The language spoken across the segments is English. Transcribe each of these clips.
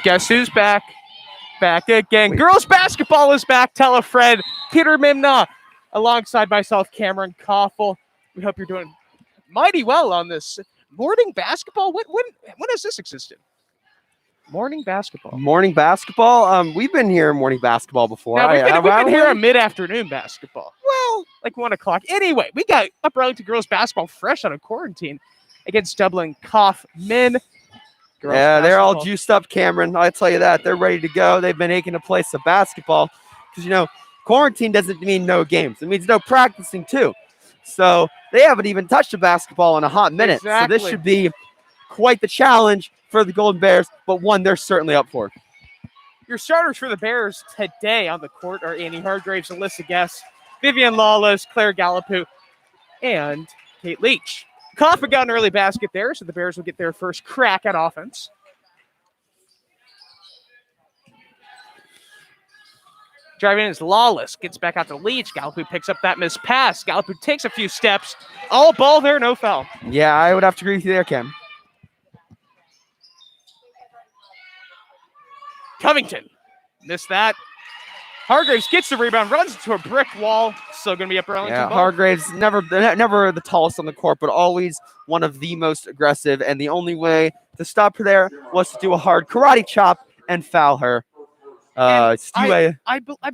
Guess who's back? Back again. Wait. Girls basketball is back. Tell a friend. Peter Mimna, alongside myself, Cameron Koffel. We hope you're doing mighty well on this morning basketball. When has this existed? Morning basketball. Morning basketball? We've been here morning basketball before. Now, we've been here on mid-afternoon basketball. Well, like 1 o'clock. Anyway, we got Up Arlington girls basketball fresh out of quarantine against Dublin Coffman. Yeah, they're all juiced up, Cameron. I'll tell you that. They're ready to go. They've been aching to play some basketball because, quarantine doesn't mean no games. It means no practicing, too. So they haven't even touched a basketball in a hot minute. Exactly. So this should be quite the challenge for the Golden Bears, but one they're certainly up for. Your starters for the Bears today on the court are Annie Hargraves, Alyssa Guess, Vivian Lawless, Claire Gallipout, and Kate Leach. Kaufman got an early basket there, so the Bears will get their first crack at offense. Driving in is Lawless, gets back out to Leach. Gallipout picks up that missed pass. Gallipout takes a few steps. All ball there, no foul. Yeah, I would have to agree with you there, Cam. Covington missed that. Hargraves gets the rebound, runs into a brick wall. Still going to be up Arlington. Yeah, Hargraves never the tallest on the court, but always one of the most aggressive. And the only way to stop her there was to do a hard karate chop and foul her. I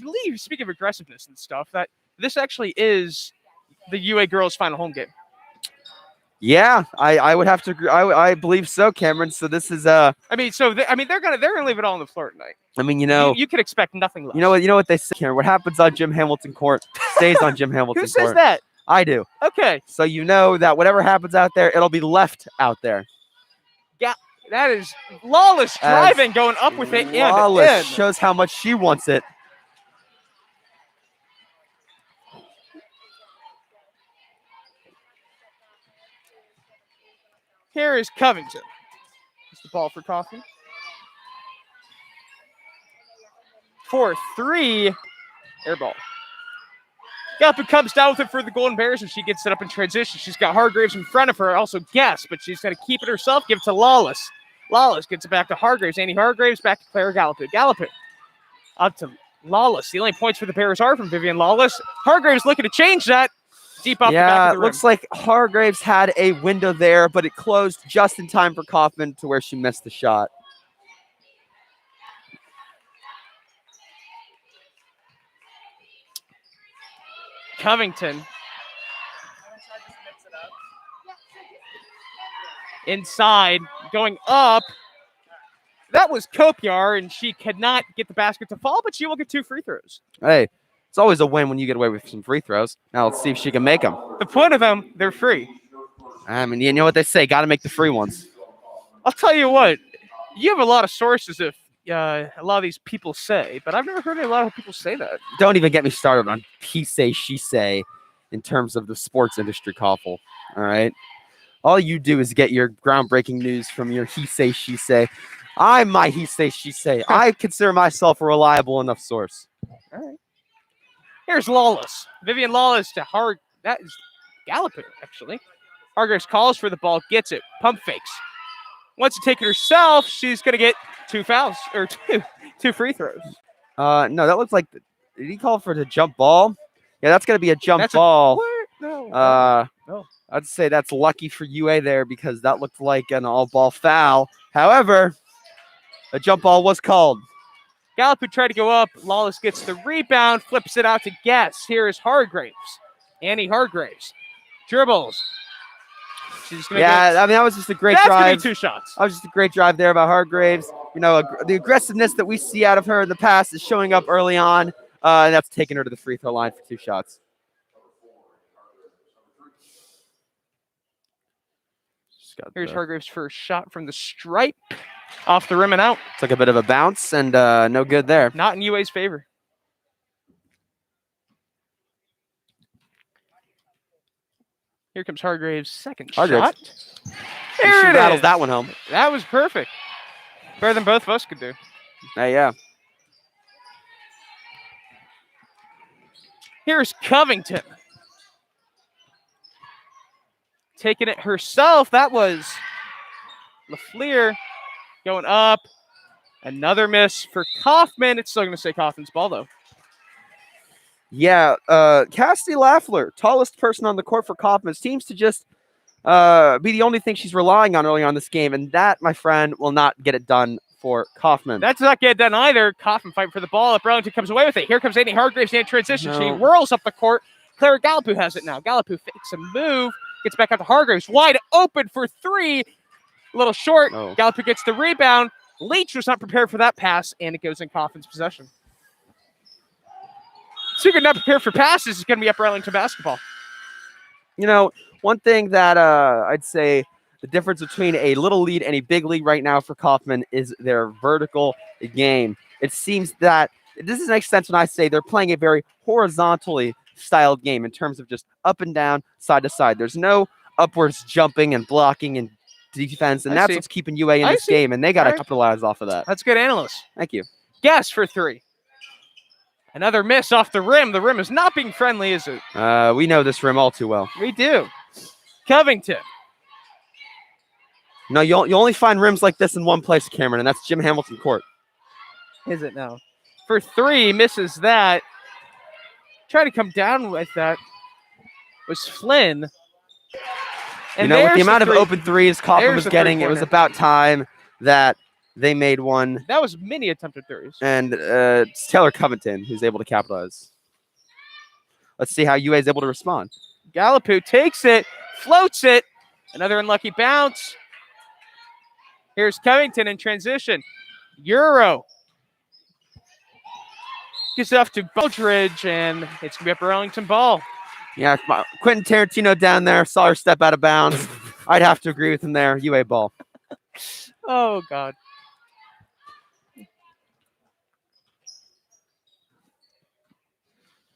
believe, speaking of aggressiveness and stuff, that this actually is the UA girls' final home game. Yeah, I would have to agree. I believe so, Cameron. So this is they're gonna leave it all on the floor tonight. I mean, you could expect nothing less. You know what they say, Cameron. What happens on Jim Hamilton court stays on Jim Hamilton court. Who says that? I do. Okay. So you know that whatever happens out there, it'll be left out there. Yeah, that is Lawless driving, going up with it. Lawless shows how much she wants it. Here is Covington. It's the ball for Coffman. 4-3. Air ball. Gallipout comes down with it for the Golden Bears, and she gets it up in transition. She's got Hargraves in front of her, also Guess, but she's going to keep it herself, give it to Lawless. Lawless gets it back to Hargraves. Annie Hargraves back to Claire Gallipout. Gallipout up to Lawless. The only points for the Bears are from Vivian Lawless. Hargraves looking to change that. Deep off the back of the rim. Looks like Hargraves had a window there, but it closed just in time for Kaufman to where she missed the shot. Covington. Inside, going up. That was Kopiar, and she could not get the basket to fall, but she will get 2 free throws. Hey, it's always a win when you get away with some free throws. Now let's see if she can make them. The point of them, they're free. I mean, you know what they say, got to make the free ones. I'll tell you what, you have a lot of sources if a lot of these people say, but I've never heard a lot of people say that. Don't even get me started on he say, she say in terms of the sports industry, Koffel. All right? All you do is get your groundbreaking news from your he say, she say. I'm my he say, she say. I consider myself a reliable enough source. All right. Here's Lawless. Vivian Lawless to Hard. That is Gallipout, actually. Hargraves calls for the ball, gets it. Pump fakes. Wants to take it herself. She's going to get 2 fouls, or two free throws. No, that looks like, did he call for the jump ball? Yeah, that's going to be a jump ball. No. I'd say that's lucky for UA there because that looked like an all-ball foul. However, a jump ball was called. Gallipout tried to go up. Lawless gets the rebound, flips it out to Guess. Here is Hargraves. Annie Hargraves. Dribbles. That was just a great drive. That's going to be 2 shots. That was just a great drive there by Hargraves. The aggressiveness that we see out of her in the past is showing up early on, and that's taking her to the free throw line for 2 shots. Here's Hargraves' first shot from the stripe. Off the rim and out. Took a bit of a bounce and no good there. Not in UA's favor. Here comes Hargraves' second shot. There it rattles is. That one home. That was perfect. Better than both of us could do. Yeah. Here's Covington. Taking it herself. That was LaFleur going up Another miss for Kaufman. It's still going to say Kaufman's ball, though. Yeah, Cassidy Lafleur, tallest person on the court for Kaufman, seems to just be the only thing she's relying on early on this game, and that, my friend, will not get it done for Kaufman. That's not getting done either. Kaufman fighting for the ball. If Arlington comes away with it. Here comes Amy Hargraves in transition. No. She whirls up the court. Clara Gallipoux has it now. Gallipoux fakes a move. Gets back out to Hargraves. Wide open for three. A little short. Oh. Gallipoux gets the rebound. Leach was not prepared for that pass, and it goes in Kaufman's possession. Speaking of not prepared for passes, is going to be Upper Arlington basketball. You know, one thing that I'd say the difference between a little lead and a big lead right now for Kaufman is their vertical game. It seems that this makes sense when I say they're playing a very horizontally styled game in terms of just up and down, side to side. There's no upwards jumping and blocking and defense, and that's what's keeping UA in this game, and they got to capitalize off of that. That's good analyst. Thank you. Guess for three. Another miss off the rim. The rim is not being friendly, is it? We know this rim all too well. We do. Covington. No, you only find rims like this in one place, Cameron, and that's Jim Hamilton Court. Is it now? For three, misses that. Trying to come down with that was Flynn. And with the amount of open threes Kaufman was getting, it was about time that they made one. That was many attempted threes. And it's Taylor Covington who's able to capitalize. Let's see how UA is able to respond. Gallipoux takes it, floats it. Another unlucky bounce. Here's Covington in transition. Euro. Gets it off to Baldridge, and it's going to be Upper Arlington ball. Yeah, Quentin Tarantino down there saw her step out of bounds. I'd have to agree with him there. UA ball. Oh, God.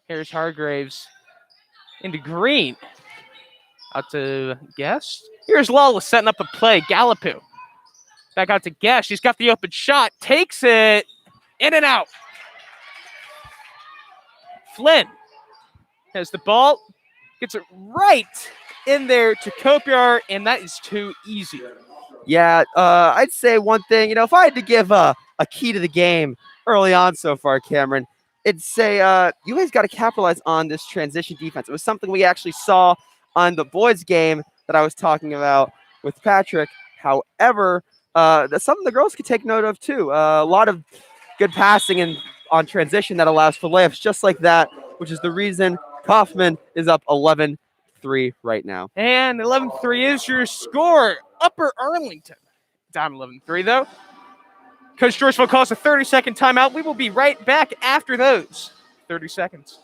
Here's Hargraves into Green. Out to Guest. Here's Lawless setting up a play. Gallipoux. Back out to Guest. She's got the open shot. Takes it. In and out. Flynn has the ball. Gets it right in there to Kopiar, and that is too easy. Yeah, I'd say one thing. If I had to give a key to the game early on so far, Cameron, it'd say UA's got to capitalize on this transition defense. It was something we actually saw on the boys' game that I was talking about with Patrick. However, that's something the girls could take note of too. A lot of good passing and on transition that allows for layups just like that, which is the reason Kaufman is up 11-3 right now. And 11-3 is your score. Upper Arlington down 11-3 though. Coach George will call us a 30-second timeout. We will be right back after those 30 seconds.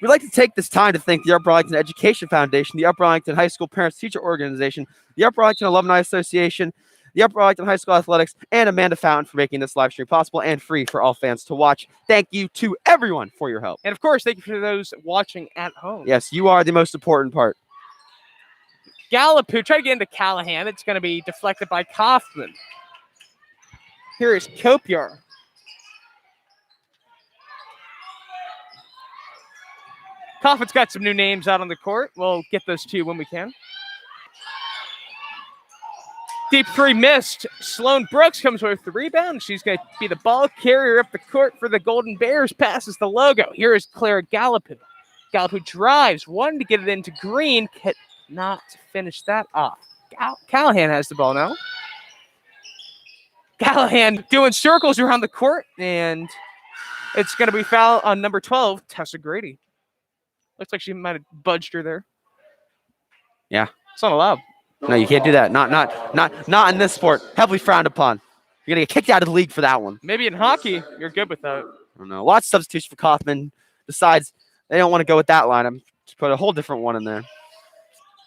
We'd like to take this time to thank the Upper Arlington Education Foundation, the Upper Arlington High School Parents Teacher Organization, the Upper Arlington Alumni Association, the Upper Arlington High School Athletics, and Amanda Fountain for making this live stream possible and free for all fans to watch. Thank you to everyone for your help. And of course, thank you for those watching at home. Yes, you are the most important part. Gallipoux, try to get into Callahan. It's going to be deflected by Kaufman. Here is Kopiar. Kaufman's got some new names out on the court. We'll get those to you when we can. Deep three missed. Sloan Brooks comes away with the rebound. She's going to be the ball carrier up the court for the Golden Bears. Passes the logo. Here is Clara Gallipoux. Gallipoux drives. Wanted to get it into Green. Not finish that off. Callahan has the ball now. Callahan doing circles around the court, and it's going to be foul on number 12, Tessa Grady. Looks like she might have budged her there. Yeah. It's not allowed. No, you can't do that. Not in this sport. Heavily frowned upon. You're going to get kicked out of the league for that one. Maybe in hockey, you're good with that. I don't know. Lots of substitution for Kaufman. Besides, they don't want to go with that line. I'm just put a whole different one in there.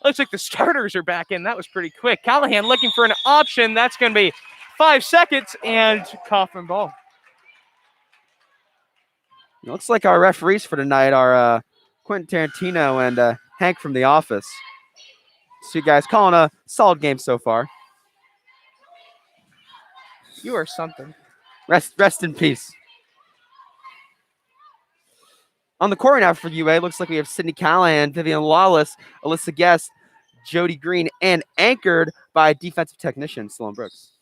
Looks like the starters are back in. That was pretty quick. Callahan looking for an option. That's going to be 5 seconds and Coffman ball. Looks like our referees for tonight are Quentin Tarantino and Hank from The Office. So you guys calling a solid game so far. You are something. Rest in peace. On the court now for UA, looks like we have Sydney Callahan, Vivian Lawless, Alyssa Guest, Jody Green, and anchored by defensive technician Sloan Brooks.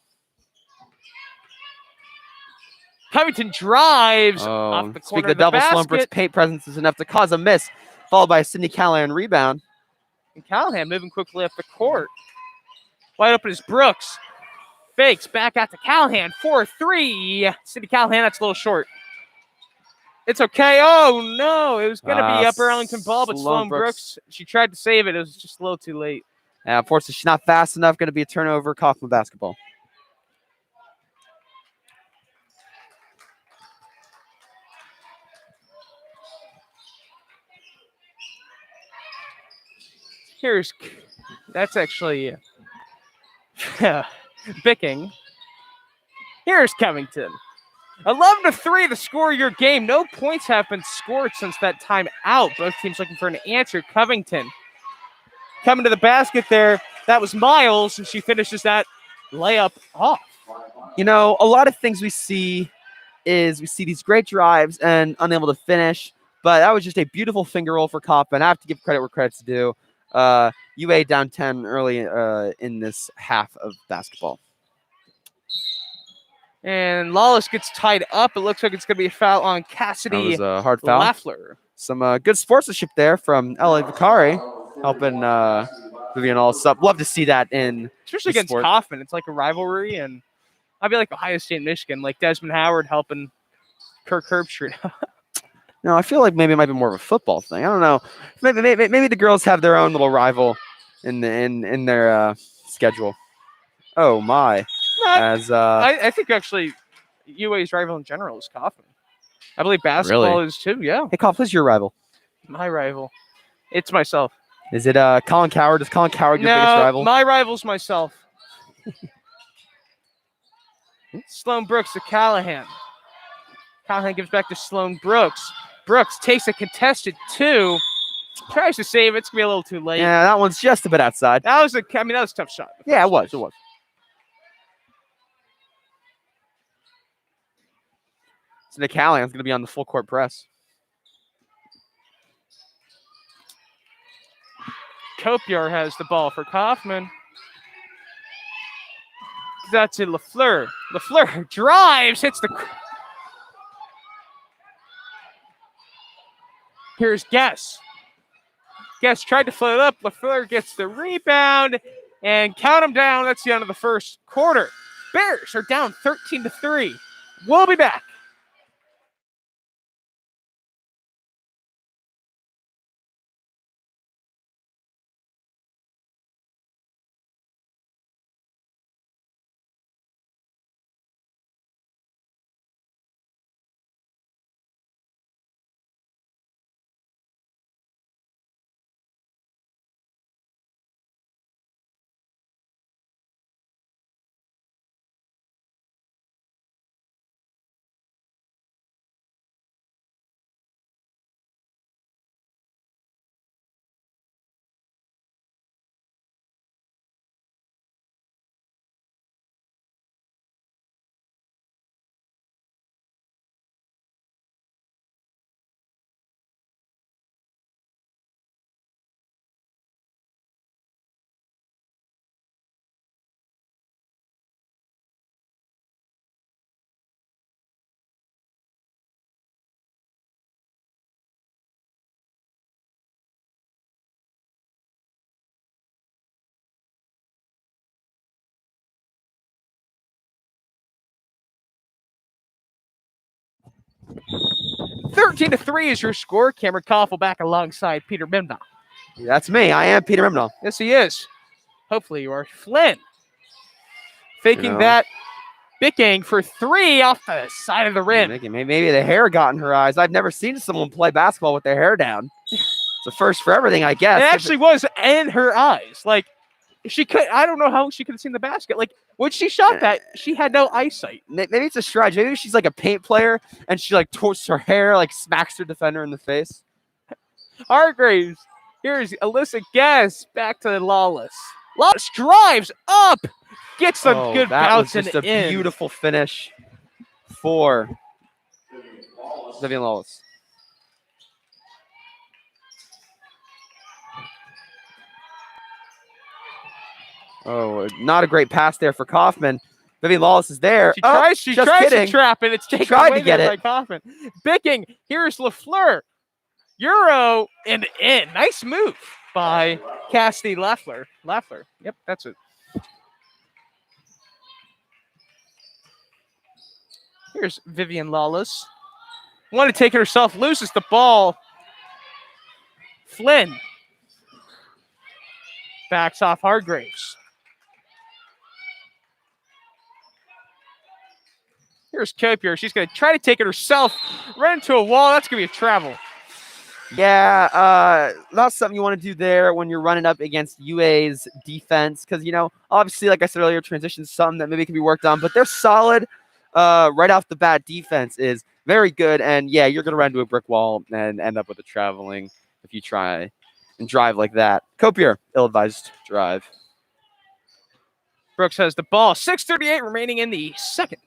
Covington drives off the corner Speaking of of the double, basket. Sloan Brooks' paint presence is enough to cause a miss, followed by a Sydney Callahan rebound. And Callahan moving quickly up the court. Wide open is Brooks. Fakes back out to Callahan. 4-3. Sydney Callahan, that's a little short. It's okay. Oh, no. It was going to be Upper Arlington ball, but Sloan Brooks, she tried to save it. It was just a little too late. Yeah, unfortunately, she's not fast enough. Going to be a turnover. Kaufman basketball. That's actually Bicking. Here's Covington. 11-3 to score your game. No points have been scored since that time out. Both teams looking for an answer. Covington coming to the basket there. That was Miles, and she finishes that layup off. You know, a lot of things we see these great drives and unable to finish, but that was just a beautiful finger roll for Coffman. I have to give credit where credit's due. UA down 10 early in this half of basketball. And Lawless gets tied up. It looks like it's going to be a foul on Cassidy That was a hard foul. Lafler. Some good sportsmanship there from L.A. Vicari, helping Vivian Lawless up. Love to see that in especially against sport. Kaufman. It's like a rivalry, and I'd be like Ohio State, Michigan, like Desmond Howard helping Kirk Herbstreit. No, I feel like maybe it might be more of a football thing. I don't know. Maybe the girls have their own little rival in their schedule. Oh my! I think actually UA's rival in general is Kaufman. I believe basketball is too. Yeah. Hey, Kaufman, who's your rival? My rival. It's myself. Is it Colin Coward? Is Colin Coward your biggest rival? My rival's myself. Sloan Brooks to Callahan. Callahan gives back to Sloan Brooks. Brooks takes a contested 2. Tries to save it. It's going to be a little too late. Yeah, that one's just a bit outside. That was a tough shot. Yeah, it was. It was. So Nick Callahan's going to be on the full court press. Kopiar has the ball for Kaufman. That's to Lafleur. Lafleur drives, hits the... Here's Guess. Guess tried to float up. Lafleur gets the rebound and count him down. That's the end of the first quarter. Bears are down 13-3. We'll be back. Thirteen to 3 is your score. Cameron Koffel back alongside Peter Mimna. That's me. I am Peter Mimna. Yes, he is. Hopefully you are. Flynn faking that Bicking for 3 off the side of the rim. Maybe the hair got in her eyes. I've never seen someone play basketball with their hair down. It's a first for everything, I guess. It actually was in her eyes. Like, I don't know how she could have seen the basket. Like, when she shot that, she had no eyesight. Maybe it's a stretch. Maybe she's like a paint player and she like twists her hair, like smacks her defender in the face. Hargraves. Here's Alyssa Guess back to Lawless. Lawless drives up. Gets some good bounce and just a in. Beautiful finish for Vivian Lawless. Oh, not a great pass there for Kaufman. Vivian Lawless is there. She tries to trap it. It's taken away by Coffman. Bicking. Here's LaFleur. Euro and in. Nice move by Cassidy Lafleur. Yep, that's it. Here's Vivian Lawless. Want to take it herself. Loses the ball. Flynn. Backs off Hargraves. Here's Copier. She's going to try to take it herself. Run into a wall. That's going to be a travel. Yeah, not something you want to do there when you're running up against UA's defense. Because, obviously, like I said earlier, transition is something that maybe can be worked on. But they're solid. Right off the bat, defense is very good. And, yeah, you're going to run into a brick wall and end up with a traveling if you try and drive like that. Copier, ill-advised drive. Brooks has the ball. 6:38 remaining in the second.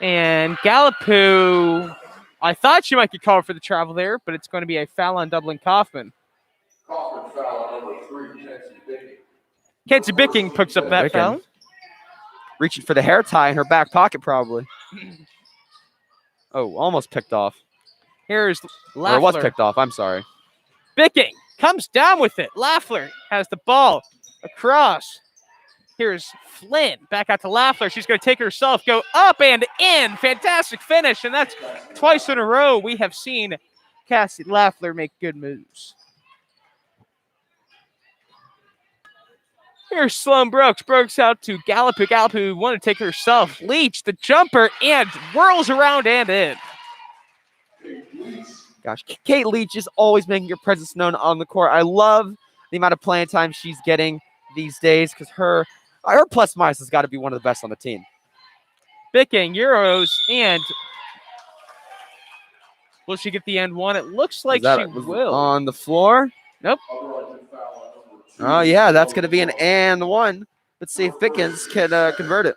And Gallipo, I thought she might get called for the travel there, but it's going to be a foul on Dublin Kaufman. Kaufman foul on number 3, Kenzie Bicking picks up that foul. Reaching for the hair tie in her back pocket, probably. Oh, almost picked off. Here's Lafleur. Or it was picked off, I'm sorry. Bicking comes down with it. Lafleur has the ball across. Here's Flynn back out to Lafleur. She's going to take it herself, go up and in. Fantastic finish, and that's twice in a row we have seen Cassie Lafleur make good moves. Here's Sloan Brooks. Brooks out to Gallipo. Gallipo wanted to take it herself. Leach, the jumper, and whirls around and in. Gosh, Kate Leach is always making her presence known on the court. I love the amount of playing time she's getting these days because her plus minus has got to be one of the best on the team. Bicking, Euros, and will she get the end one? It looks like she will. On the floor? Nope. Oh, yeah, that's going to be an and one. Let's see if Bickens can convert it.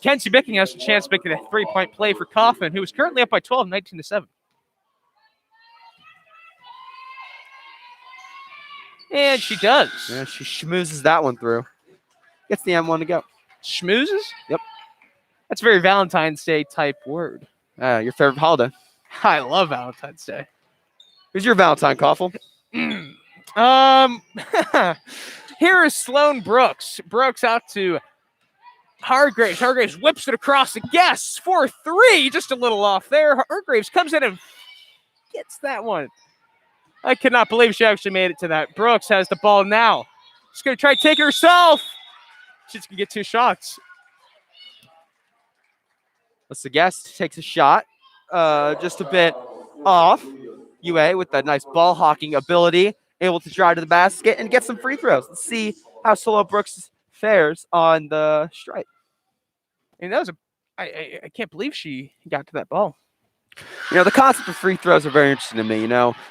Kenzie Bicking has a chance to make it a three-point play for Kaufman, who is currently up by 12, 19-7. And she does. Yeah, she schmoozes that one through. Gets the M1 to go. Schmoozes? Yep. That's a very Valentine's Day type word. Your favorite holiday? I love Valentine's Day. Who's your Valentine, Koffel? Here is Sloan Brooks. Brooks out to Hargraves. Hargraves whips it across the Guess for 3. Just a little off there. Hargraves comes in and gets that one. I cannot believe she actually made it to that. Brooks has the ball now. She's going to try to take it herself. She's going to get 2 shots. Let's the Guest takes a shot. Just a bit off. UA with that nice ball hawking ability. Able to drive to the basket and get some free throws. Let's see how Solo Brooks fares on the stripe. And that was I can't believe she got to that ball. The concept of free throws are very interesting to me.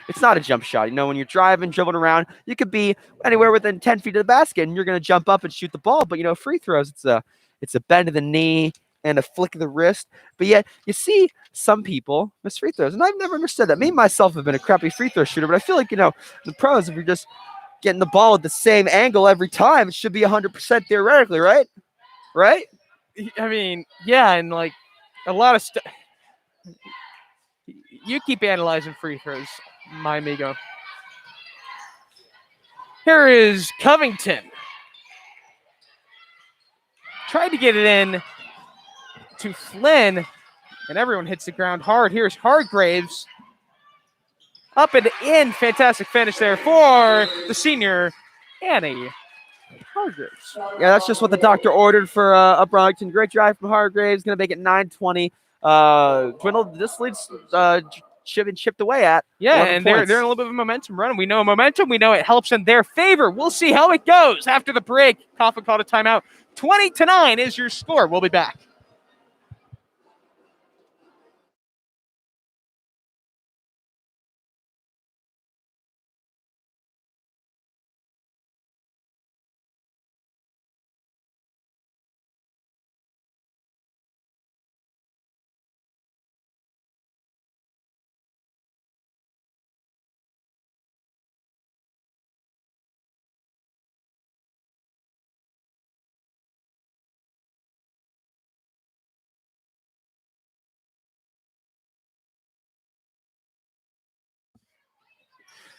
It's not a jump shot. When you're driving, dribbling around, you could be anywhere within 10 feet of the basket and you're going to jump up and shoot the ball. But, free throws, it's a bend of the knee and a flick of the wrist. But yet you see some people miss free throws. And I've never understood that. Me, myself, have been a crappy free throw shooter. But I feel like, the pros, if you're just getting the ball at the same angle every time, it should be 100% theoretically, right? Right? I mean, yeah. And like a lot of stuff. You keep analyzing free throws, my amigo. Here is Covington. Tried to get it in to Flynn, and everyone hits the ground hard. Here's Hargraves. Up and in. Fantastic finish there for the senior, Annie Hargraves. Yeah, that's just what the doctor ordered for Upper Arlington. Great drive from Hargraves. Going to make it 9-20. Dwindled. This leads chipped away at. Yeah, 11 and they're points. in a little bit of a momentum run. We know momentum. We know it helps in their favor. We'll see how it goes after the break. Kaufman called a timeout. 20-9 is your score. We'll be back.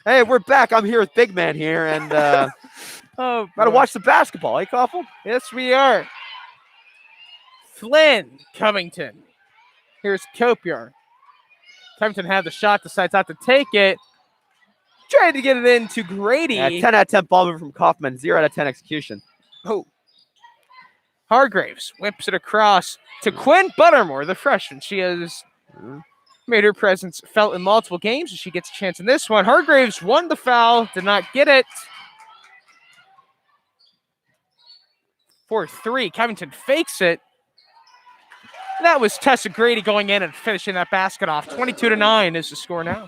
Hey, we're back. I'm here with Big Man here, and Oh, gotta boy. watch the basketball. Hey, Coffman? Yes, we are. Flynn, Covington. Here's Copier. Covington had the shot, decides not to take it. Trying to get it into Grady. Yeah, 10 out of 10 ball movement from Kaufman. 0 out of 10 execution. Oh. Hargraves whips it across to Quinn Buttermore, the freshman. She has made her presence felt in multiple games, and she gets a chance in this one. Hargraves won the foul, did not get it. 4-3. Covington fakes it. That was Tessa Grady going in and finishing that basket off. 22-9 is the score now.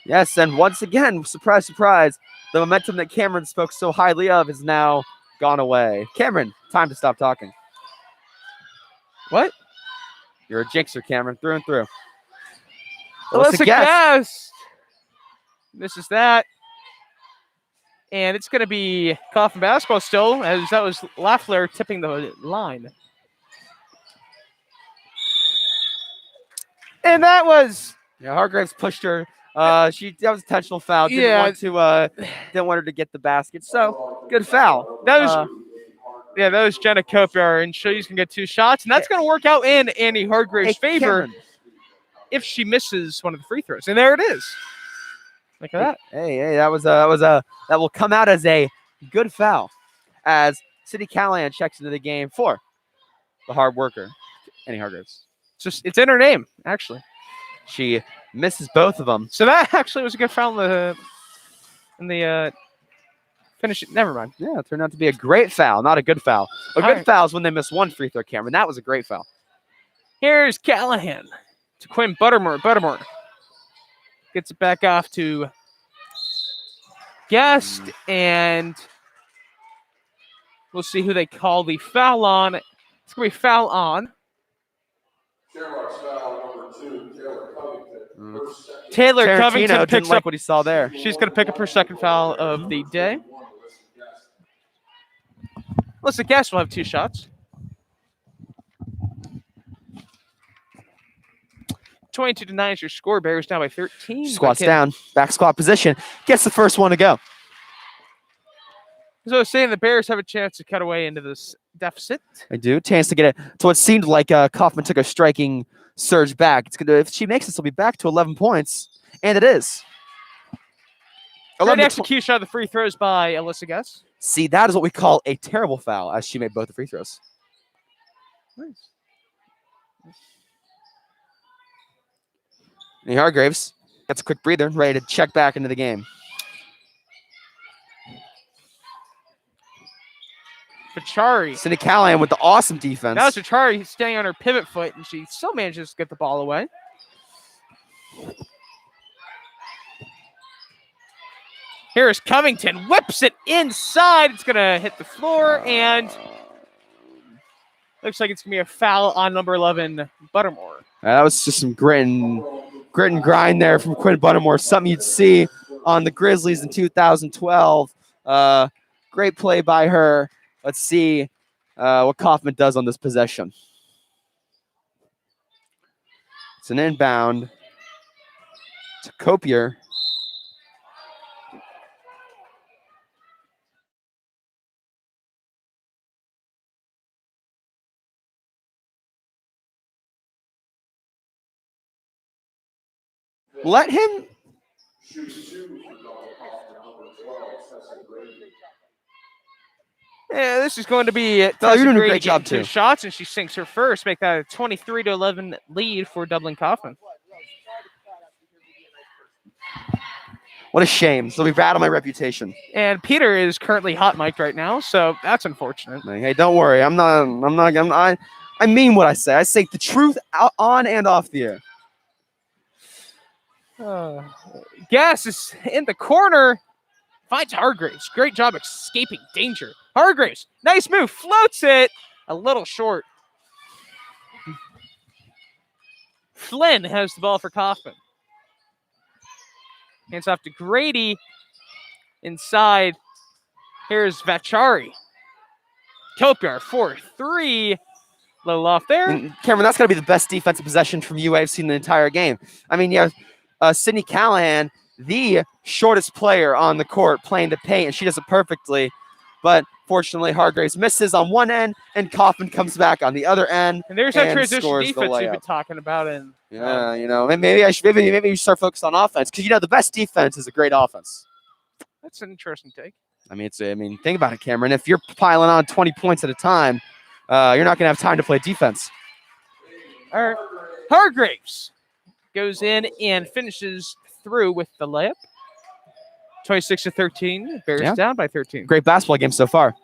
Yes, and once again, surprise, surprise, the momentum that Cameron spoke so highly of is now gone away. Cameron, time to stop talking. What? You're a jinxer, Cameron, through and through. Alyssa Guest. Misses that. And it's going to be Kaufman basketball still, as that was Lafleur tipping the line. And that was... Yeah, Hargraves pushed her. That was a intentional foul. Didn't want her to get the basket. So good foul. That was Jenna Copier, and she's gonna get 2 shots, and that's gonna work out in Annie Hargraves' favor Cameron. if she misses one of the free throws. And there it is. Look at that. Hey, that will come out as a good foul as City Callahan checks into the game for the hard worker, Annie Hargraves. It's in her name, actually. She misses both of them. So that actually was a good foul in the finish. Never mind. Yeah, it turned out to be a great foul, not a good foul. A good foul is when they miss one free throw, Cameron. That was a great foul. Here's Callahan to Quinn Buttermore. Buttermore gets it back off to Guest, and we'll see who they call the foul on. It's going to be foul on Shamrock's foul number 2, Taylor Covington. First, second. Taylor Tarantino Covington. didn't Picks like up. what he saw there. She's going to pick up her second foul of the day. Alyssa Guest will have 2 shots. 22-9 is your score. Bears down by 13. Squats down, back squat position. Gets the first one to go. As I was saying, the Bears have a chance to cut away into this deficit. I do. Chance to get it. So it seemed like Kaufman took a striking surge back. It's gonna. If she makes this, it'll be back to 11 points, and it is. Great execution of the free throws by Alyssa Guest. See, that is what we call a terrible foul, as she made both the free throws. Nice. And Hargraves gets a quick breather, ready to check back into the game. Pachari. Cindy Callahan with the awesome defense. That was Pachari standing on her pivot foot, and she still manages to get the ball away. Here's Covington. Whips it inside. It's going to hit the floor, and looks like it's going to be a foul on number 11, Buttermore. That was just some grit and grind there from Quinn Buttermore. Something you'd see on the Grizzlies in 2012. Great play by her. Let's see what Kaufman does on this possession. It's an inbound to Copier. Let him. Shoots 2 for Double Kaufman, number 12, Tessa Grady. Yeah, this is going to be Phil, you're doing a Grady great job, getting 2 too. shots, and she sinks her first, make that a 23-11 lead for Dublin Coffman. What a shame. So we've rattled my reputation. And Peter is currently hot mic'd right now, so that's unfortunate. Like, hey, don't worry. I mean what I say. I say the truth on and off the air. Gas is in the corner. Finds Hargraves. Great job escaping danger. Hargraves, nice move. Floats it. A little short. Flynn has the ball for Coffman. Hands off to Grady. Inside. Here's Vachari. Kopiar, 4-3. Little off there. And Cameron, that's got to be the best defensive possession from UA I've seen the entire game. I mean, you have Sydney Callahan, the shortest player on the court, playing to paint, and she does it perfectly. But fortunately, Hargraves misses on one end, and Kaufman comes back on the other end. And there's that and transition scores the defense we've been layup. talking about. And Yeah, maybe you start focusing on offense, because the best defense is a great offense. That's an interesting take. I mean, think about it, Cameron. If you're piling on 20 points at a time, you're not going to have time to play defense. All right. Hargraves goes in and finishes through with the layup. 26-13. Bears down by 13. Great basketball game so far.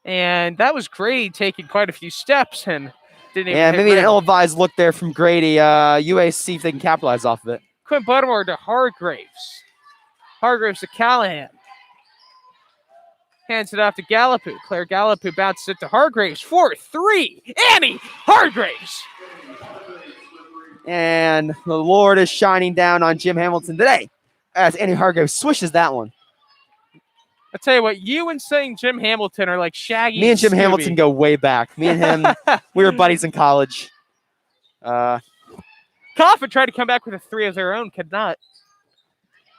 And that was Grady taking quite a few steps and didn't even hit Maybe an rim. ill-advised look there from Grady. UA see if they can capitalize off of it. Quinn Buttermore to Hargraves. Hargraves to Callahan. Hands it off to Gallipoux. Claire Gallipoux bounces it to Hargraves. 4-3. Annie Hargraves. And the Lord is shining down on Jim Hamilton today as Annie Hargraves swishes that one. I tell you what, you and saying Jim Hamilton are like Shaggy. Me and Jim Scooby. Hamilton go way back. Me and him, we were buddies in college. Coffman tried to come back with a three of their own, could not.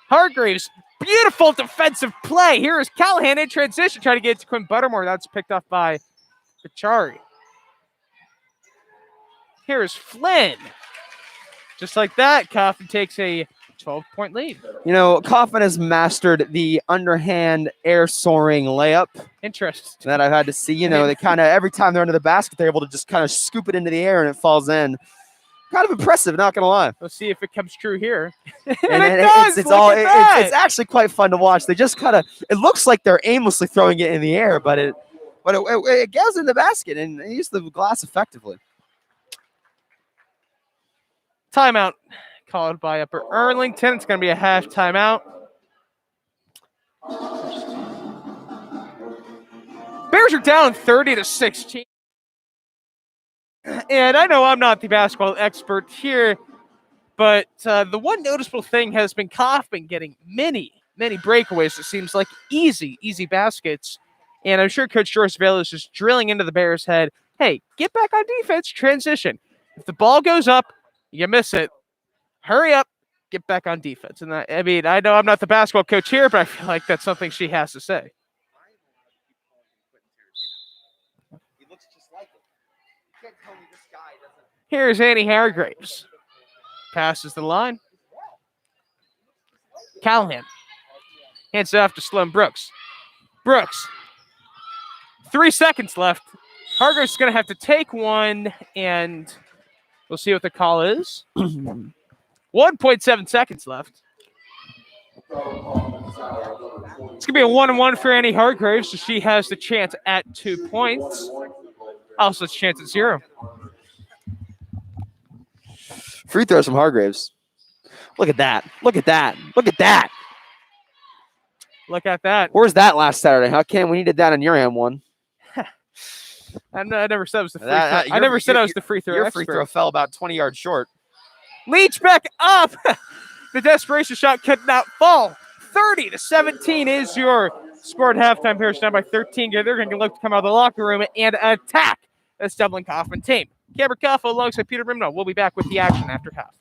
Hargraves, beautiful defensive play. Here is Callahan in transition, trying to get it to Quinn Buttermore. That's picked up by Vachari. Here is Flynn. Just like that, Coffman takes a 12-point lead. Kaufman has mastered the underhand air soaring layup Interesting. that I've had to see. They kind of, every time they're under the basket, they're able to just kind of scoop it into the air and it falls in. Kind of impressive, not gonna lie. Let's see if it comes true here. and it does. It's actually quite fun to watch. They just kind of, it looks like they're aimlessly throwing it in the air, but it goes in the basket and they use the glass effectively. Timeout called by Upper Arlington. It's going to be a half timeout. Bears are down 30-16. And I know I'm not the basketball expert here, but the one noticeable thing has been Kaufman getting many breakaways. It seems like easy baskets. And I'm sure Coach Joyce Vale is just drilling into the Bears' head, hey, get back on defense, transition. If the ball goes up, you miss it. Hurry up, get back on defense. And I know I'm not the basketball coach here, but I feel like that's something she has to say. He looks just like him. You can't tell me this guy doesn't. Here's Annie Hargraves. Passes the line. Callahan. Hands it off to Sloan Brooks. Brooks. 3 seconds left. Hargraves is going to have to take one, and we'll see what the call is. 1.7 seconds left. It's going to be a 1-1 for Annie Hargraves, so she has the chance at 2 points. Also, a chance at 0. Free throws from Hargraves. Look at that. Look at that. Look at that. Look at that. Where's that last Saturday? How can we needed that on your one? I never said it was the free throw. I never said I was the free throw Your expert. free throw fell about 20 yards short. Leach back up. The desperation shot could not fall. 30-17 is your score at halftime. Bears down by 13. They're going to look to come out of the locker room and attack this Dublin Coffman team. Cameron Coffman alongside Peter Brimno. We'll be back with the action after half.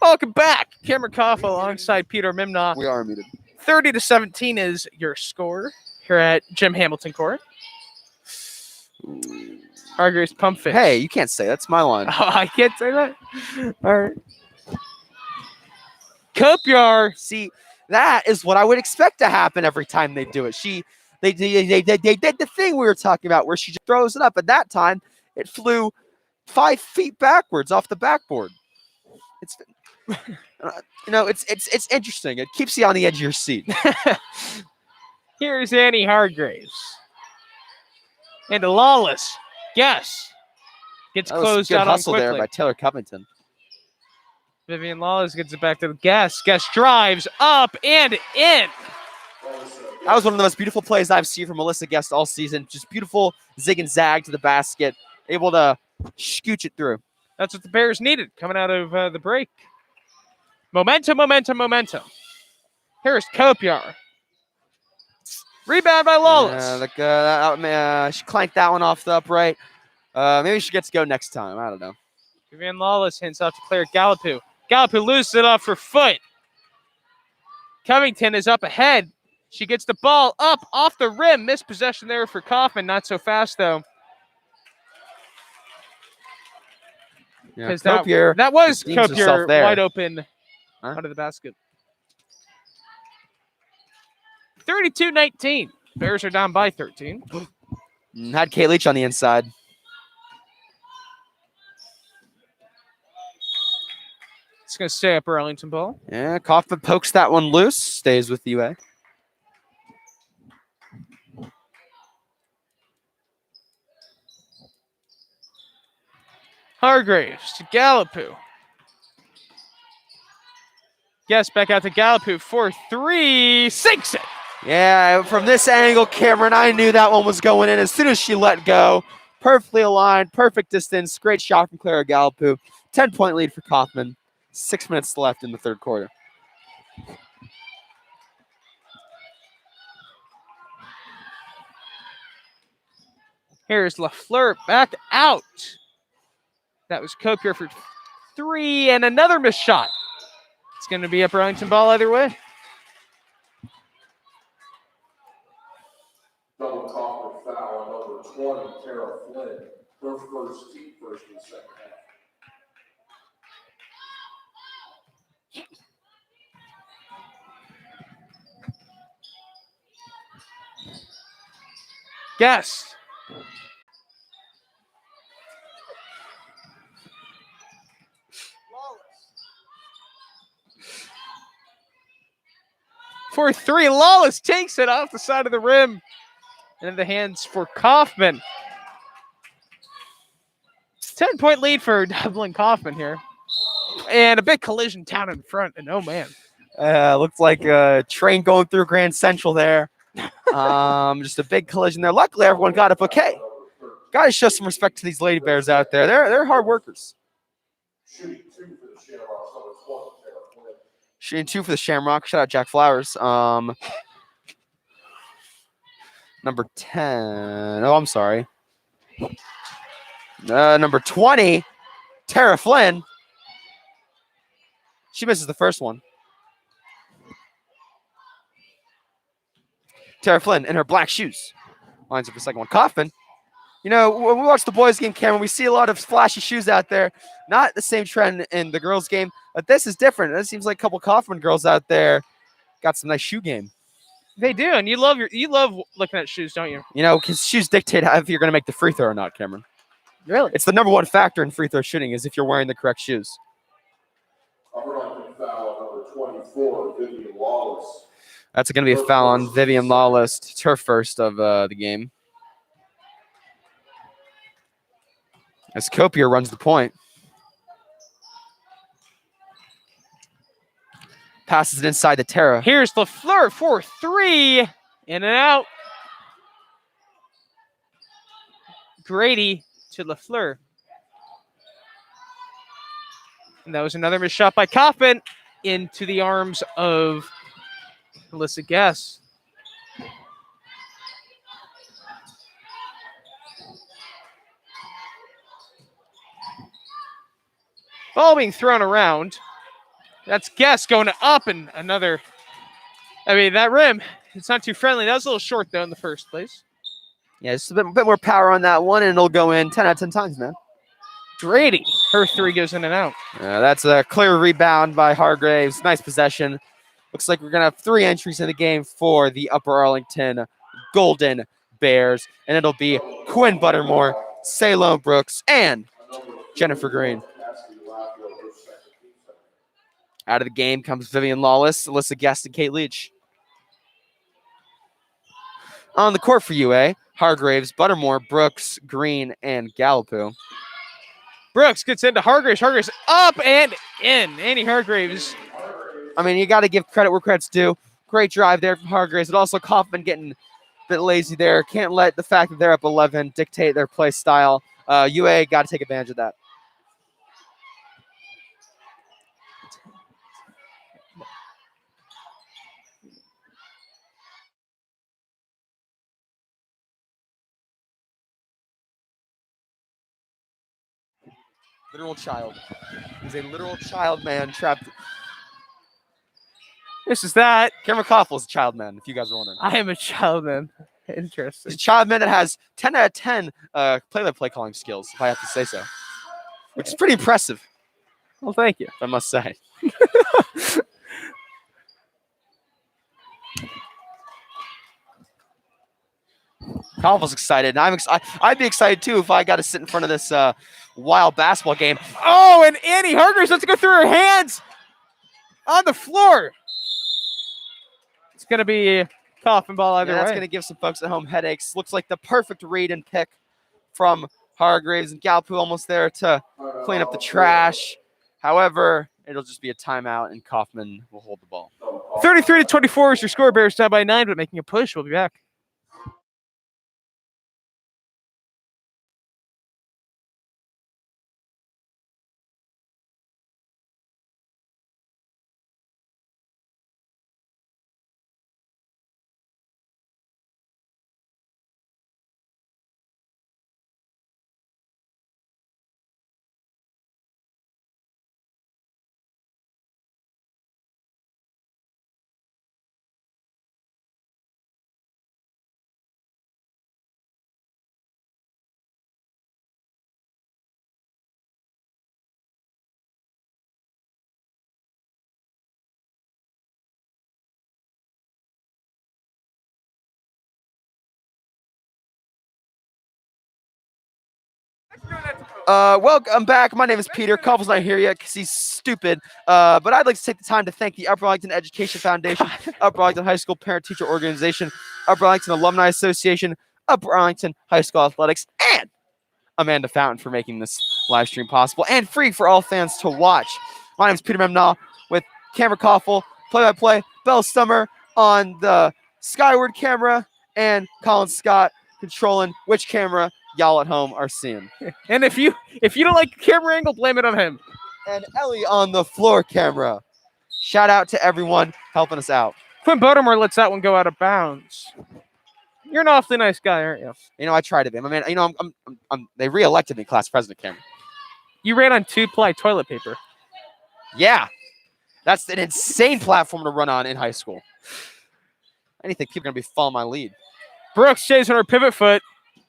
Welcome back. Cameron Koff alongside Peter Mimnaugh. We are muted. 30-17 is your score here at Jim Hamilton Court. Hargraves pump fist. Hey, you can't say that's my line. Oh, I can't say that. All right. Kopiar. See, that is what I would expect to happen every time they do it. They did the thing we were talking about where she just throws it up. At that time, it flew 5 feet backwards off the backboard. It's it's interesting. It keeps you on the edge of your seat. Here's Annie Hargraves. And Lawless. Yes. Gets That was closed good out on hustle there quickly. by Taylor Covington. Vivian Lawless gets it back to the Guest. Guest drives up and in. That was one of the most beautiful plays I've seen from Melissa Guest all season. Just beautiful zig and zag to the basket, able to scooch it through. That's what the Bears needed coming out of the break. Momentum, momentum, momentum. Here's Kopiar. Rebound by Lawless. She clanked that one off the upright. Maybe she gets to go next time. I don't know. Vivian Lawless hints off to Claire Gallipu. Gallipu loses it off her foot. Covington is up ahead. She gets the ball up off the rim. Missed possession there for Kaufman. Not so fast, though. Yeah, Because that was Kopiar wide open under the basket. 32-19. Bears are down by 13. Had Kate Leach on the inside. It's going to stay up Arlington ball. Yeah, Kaufman pokes that one loose. Stays with UA. Hargraves to Gallipu. Guess back out to Gallipu for 3. Sinks it. Yeah, from this angle, Cameron, I knew that one was going in as soon as she let go. Perfectly aligned, perfect distance. Great shot from Clara Gallipu. 10-point lead for Kaufman. 6 minutes left in the third quarter. Here's LaFleur back out. That was Kopiar for 3 and another missed shot. It's going to be up Arlington ball either way. Double Coffman foul on number 20, Tara Flynn. Her first team first in the second half. Guess. For 3, Lawless takes it off the side of the rim. And in the hands for Kaufman. 10-point lead for Dublin Kaufman here. And a big collision down in front. And oh, man. Looked like a train going through Grand Central there. Just a big collision there. Luckily, everyone got up okay. Got to show some respect to these Lady Bears out there. They're hard workers. Shooting 2 for the Shamrocks, number 20, Tara Flynn. Shooting 2 for the Shamrock. Shout out Jack Flowers. Number 10. Oh, I'm sorry. Number 20, Tara Flynn. She misses the first one. Tara Flynn in her black shoes. Lines up the second one. Kaufman. You know, when we watch the boys' game, Cameron, we see a lot of flashy shoes out there. Not the same trend in the girls' game, but this is different. It seems like a couple Kaufman girls out there got some nice shoe game. They do, and you love looking at shoes, don't you? You know, because shoes dictate if you're going to make the free throw or not, Cameron. Really? It's the number one factor in free throw shooting is if you're wearing the correct shoes. Arlington foul on number 24, Vivian Lawless. That's going to be a foul on Vivian Lawless. It's her first of the game. As Kopiar runs the point. Passes it inside to Tara. Here's LaFleur for 3. In and out. Grady to LaFleur. And that was another missed shot by Kaufman into the arms of Melissa Guess. Ball being thrown around. That's Guess going up and another. I mean, that rim, it's not too friendly. That was a little short, though, in the first place. Yeah, just a bit more power on that one, and it'll go in 10 out of 10 times, man. Grady, her three goes in and out. That's a clear rebound by Hargraves. Nice possession. Looks like we're going to have 3 entries in the game for the Upper Arlington Golden Bears, and it'll be Quinn Buttermore, Salome Brooks, and Jennifer Green. Out of the game comes Vivian Lawless, Alyssa Guest, and Kate Leach. On the court for UA, Hargraves, Buttermore, Brooks, Green, and Gallipo. Brooks gets into Hargraves. Hargraves up and in. Annie Hargraves. I mean, you got to give credit where credit's due. Great drive there from Hargraves, but also Coffman getting a bit lazy there. Can't let the fact that they're up 11 dictate their play style. UA got to take advantage of that. Literal child. He's a literal child man trapped. This is that. Cameron Koffel is a child man, if you guys are wondering. I am a child man. Interesting. He's a child man that has 10 out of 10 play-by-play calling skills, if I have to say so. Which is pretty impressive, Well, thank you. I must say. Koffel's excited, and I'd be excited too if I got to sit in front of this wild basketball game. Oh, and Annie Hargraves lets it go through her hands on the floor. It's going to be Coffman ball either way. That's going to give some folks at home headaches. Looks like the perfect read and pick from Hargraves, and Galpu almost there to clean up the trash. However, it'll just be a timeout, and Coffman will hold the ball. 33-24 is your score. Bears down by 9, but making a push. We'll be back. Welcome back. My name is Peter. Koffel's not here yet because he's stupid. But I'd like to take the time to thank the Upper Arlington Education Foundation, Upper Arlington High School Parent-Teacher Organization, Upper Arlington Alumni Association, Upper Arlington High School Athletics, and Amanda Fountain for making this live stream possible and free for all fans to watch. My name is Peter Memnall with Cameron Koffel, play-by-play, Bell Stummer on the Skyward camera, and Colin Scott controlling which camera y'all at home are seeing. And if you don't like the camera angle, blame it on him. And Ellie on the floor camera. Shout out to everyone helping us out. Quinn Buttermore lets that one go out of bounds. You're an awfully nice guy, aren't you? You know, I try to be. I mean, you know, they re-elected me class president, Cameron. You ran on 2-ply toilet paper. Yeah. That's an insane platform to run on in high school. I didn't think people are going to be following my lead. Brooks stays on her pivot foot.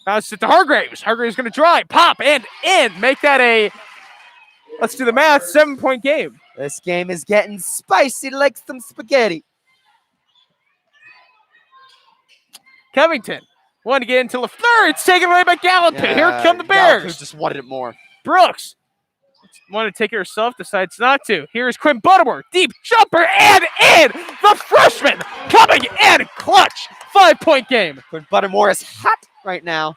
Bounces it to Hargraves. Hargraves going to drive, pop, and in. Make that a, let's do the math, 7-point game. This game is getting spicy like some spaghetti. Covington wanted to get into LaFleur. It's taken away by Gallup. Here come the Bears. Gallup just wanted it more. Brooks wanted to take it herself, decides not to. Here's Quinn Buttermore. Deep jumper and in. The freshman coming in clutch. 5-point game. Quinn Buttermore is hot right now.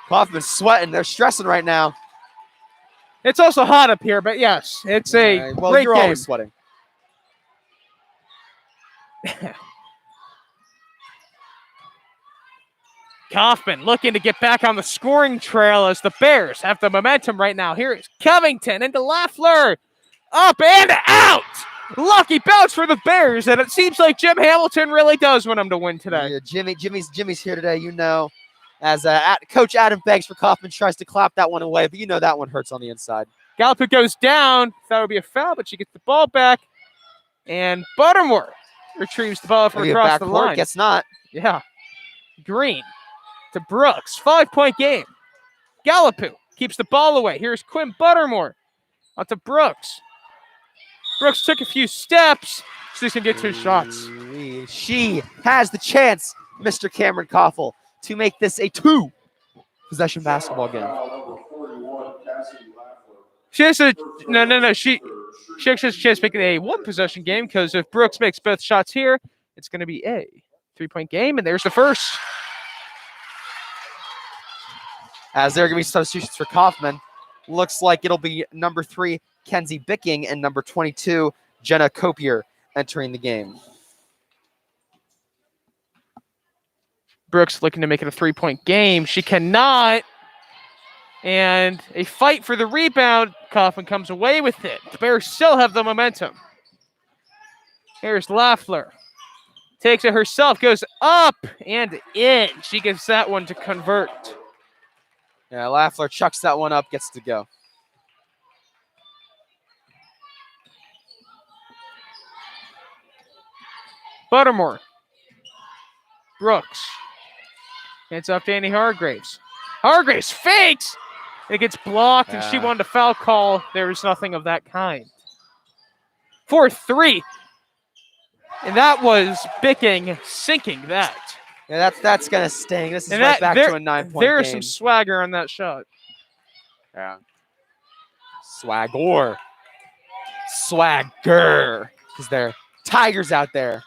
Kaufman's sweating. They're stressing right now. It's also hot up here, but yes, it's a well, great you're game. always sweating. Kaufman looking to get back on the scoring trail as the Bears have the momentum right now. Here is Covington into LaFleur. Up and out. Lucky bounce for the Bears, and it seems like Jim Hamilton really does want them to win today. Yeah, Jimmy's here today, you know. As Coach Adam Banks for Kaufman tries to clap that one away, but you know that one hurts on the inside. Gallup goes down. Thought it would be a foul, but she gets the ball back. And Buttermore retrieves the ball from Maybe a across the backcourt, line. guess not. Yeah. Green to Brooks. 5-point game. Gallup keeps the ball away. Here's Quinn Buttermore. On to Brooks. Brooks took a few steps. She's going to get 2 shots. She has the chance, Mr. Cameron Koffel, to make this a 2-possession basketball game. Foul number 41, Cassie Lafleur. She has a no. She actually has a chance to make it a 1-possession game because if Brooks makes both shots here, it's going to be a 3-point game. And there's the first. As there are going to be substitutions for Kaufman. Looks like it'll be number 3, Kenzie Bicking, and number 22, Jenna Copier, entering the game. Brooks looking to make it a 3-point game. She cannot. And a fight for the rebound. Kaufman comes away with it. The Bears still have the momentum. Here's Lafleur. Takes it herself, goes up and in. She gets that one to convert. Yeah, Lafleur chucks that one up, gets to go. Buttermore. Brooks. Hands off Danny Hargraves. Hargraves fakes. It gets blocked, and she wanted a foul call. There was nothing of that kind. 4-3. And that was Bicking sinking that. Yeah, that's going to sting. This is right back to a 9-point game. There is some swagger on that shot. Yeah. Swagger. Because they're tigers out there.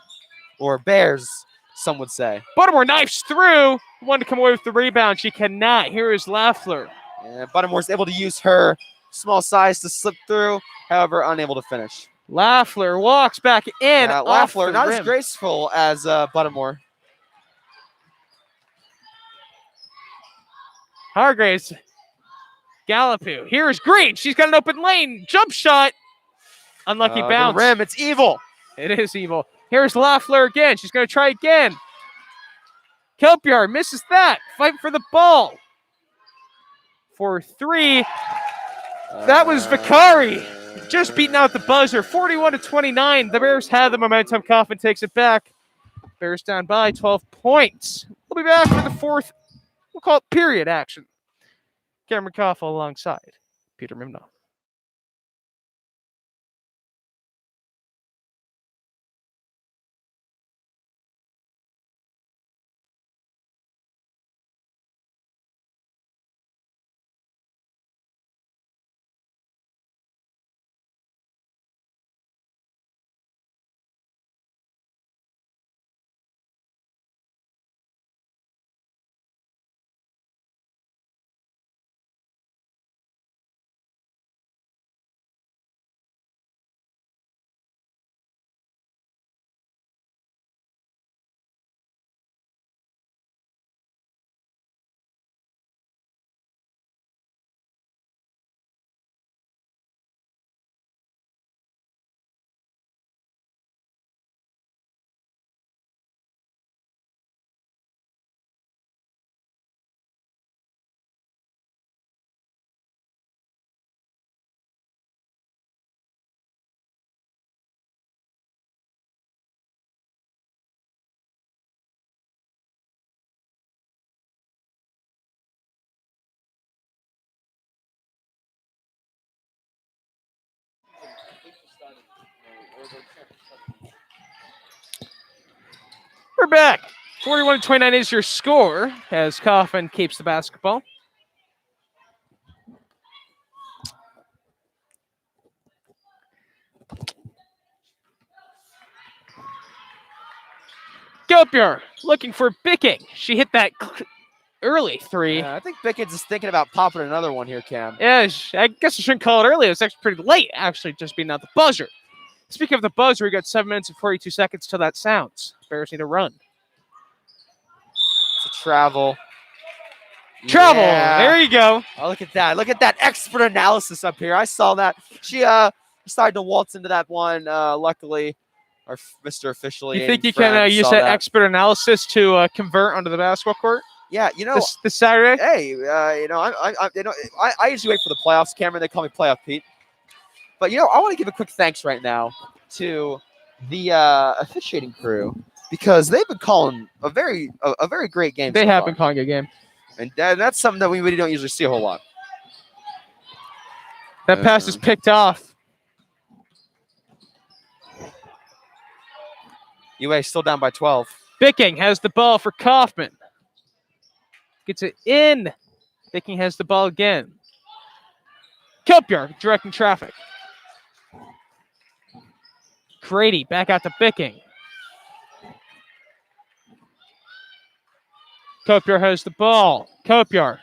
Or bears, some would say. Buttermore knifes through. Wanted to come away with the rebound. She cannot. Here is Lafleur. Yeah, Buttermore's able to use her small size to slip through. However, unable to finish. Lafleur walks back in. Lafleur, not as graceful as Buttermore. Hargraves. Gallup. Here's Green. She's got an open lane. Jump shot. Unlucky bounce. The rim, it's evil. It is evil. Here's Lafleur again. She's going to try again. Kelpiar misses that. Fight for the ball. 4-3. That was Vicari. Just beating out the buzzer. 41-29. The Bears have the momentum. Coffman takes it back. Bears down by 12 points. We'll be back for the fourth, we'll call it period action. Cameron Koffel alongside Peter Mimno. We're back. 41-29 is your score as Coffman keeps the basketball. Kelpiar looking for Bicking. She hit that early three. I think Bickett's is thinking about popping another one here, Cam. Yeah, I guess I shouldn't call it early. It was actually pretty late, actually, just being out the buzzer. Speaking of the buzzer, we got 7 minutes and 42 seconds till that sounds. Bears need to run. It's a travel. Travel. Yeah. There you go. Oh, look at that. Look at that expert analysis up here. I saw that. She decided to waltz into that one. Luckily, our Mr. Officially. You think you can use that expert analysis to convert onto the basketball court? Yeah, you know, this Saturday. hey, I usually wait for the playoffs, Cameron. They call me Playoff Pete. But I want to give a quick thanks right now to the officiating crew because they've been calling a very great game. They so have far. been calling a game. And that's something that we really don't usually see a whole lot. That pass is picked off. UA still down by 12. Bicking has the ball for Kaufman. Gets it in. Bicking has the ball again. Kilpier directing traffic. Grady back out to Bicking. Kopiar has the ball. Kopiar.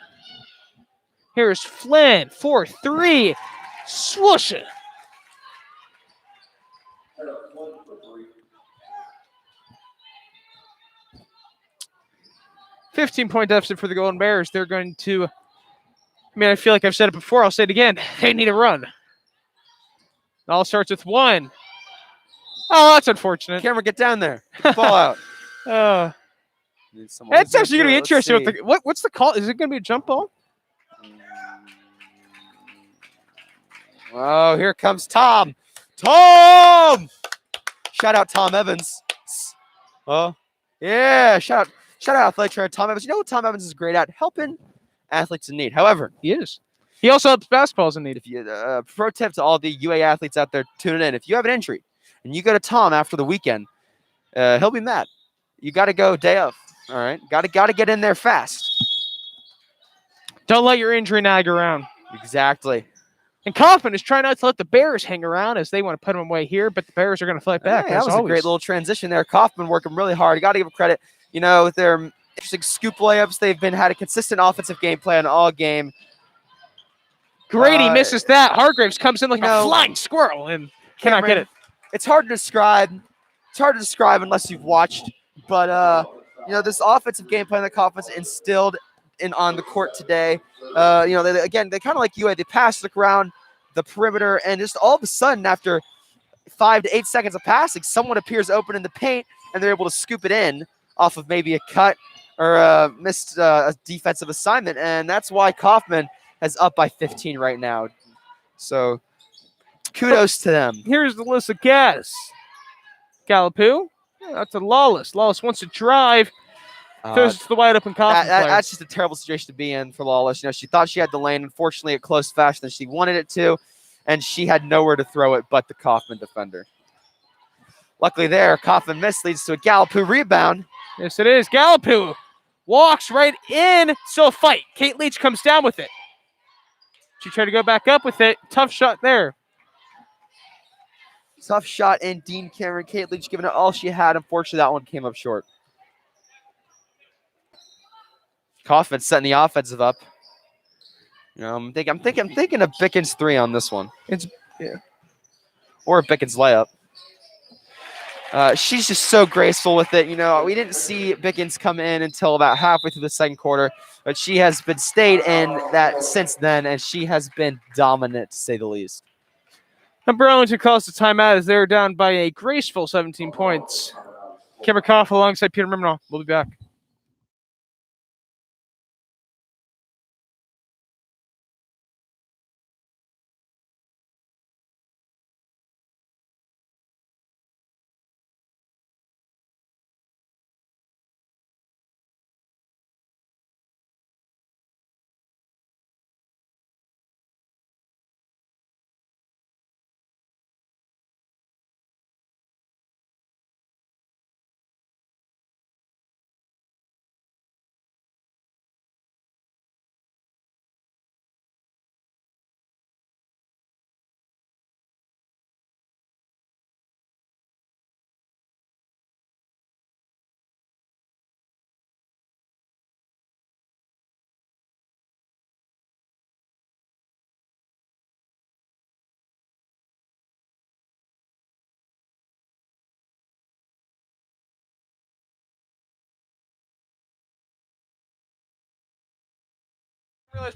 Here's Flynn. 4-3. Swoosh it. Tara Flynn for 3. 15-point deficit for the Golden Bears. They're going to, I feel like I've said it before. I'll say it again. They need a run. It all starts with 1. Oh, that's unfortunate. Cameron, get down there. Get the ball out. That's actually going to be interesting. What's the call? Is it going to be a jump ball? Oh, here comes Tom. Tom! Shout out Tom Evans. Oh, yeah. Shout out athletic trainer Tom Evans. You know what Tom Evans is great at? Helping athletes in need. However, He is. He also helps basketballs in need. if you pro tip to all the UA athletes out there tuning in, if you have an injury and you go to Tom after the weekend, he'll be mad. You got to go day of. All right, got to get in there fast. Don't let your injury nag around. Exactly. And Coffman is trying not to let the Bears hang around as they want to put him away here, but the Bears are going to fight back. Hey, that as was always. a great little transition there. Kaufman working really hard. You got to give him credit. With their interesting scoop layups, they've had a consistent offensive game plan all game. Grady misses that. Hargraves comes in like a flying squirrel and cannot get it. It's hard to describe. It's hard to describe unless you've watched. But this offensive game plan that Kaufman's instilled on the court today. They kind of like UA. They pass it around the perimeter, and just all of a sudden, after 5 to 8 seconds of passing, someone appears open in the paint, and they're able to scoop it in off of maybe a cut or a missed a defensive assignment, and that's why Kaufman is up by 15 right now. So kudos to them. Here's the list of guys. Gallipool. Yeah, that's a Lawless. Lawless wants to drive. Throws it to the wide open Kaufman player. That's just a terrible situation to be in for Lawless. She thought she had the lane. Unfortunately, it closed faster than she wanted it to, and she had nowhere to throw it but the Kaufman defender. Luckily there, Kaufman missed, leads to a Gallipool rebound. Yes, it is. Gallipool walks right in. Still a fight. Kate Leach comes down with it. She tried to go back up with it. Tough shot there. Tough shot in Dean Cameron. Kate Leach giving it all she had. Unfortunately, that one came up short. Kaufman setting the offensive up. I'm thinking of Bickens 3 on this one. Or Bickens layup. She's just so graceful with it. We didn't see Bickens come in until about halfway through the second quarter, but she has been stayed in that since then, and she has been dominant to say the least. Number Arlington calls the timeout as they're down by a graceful 17 points. Cameron Koff alongside Peter Mimenol. We'll be back.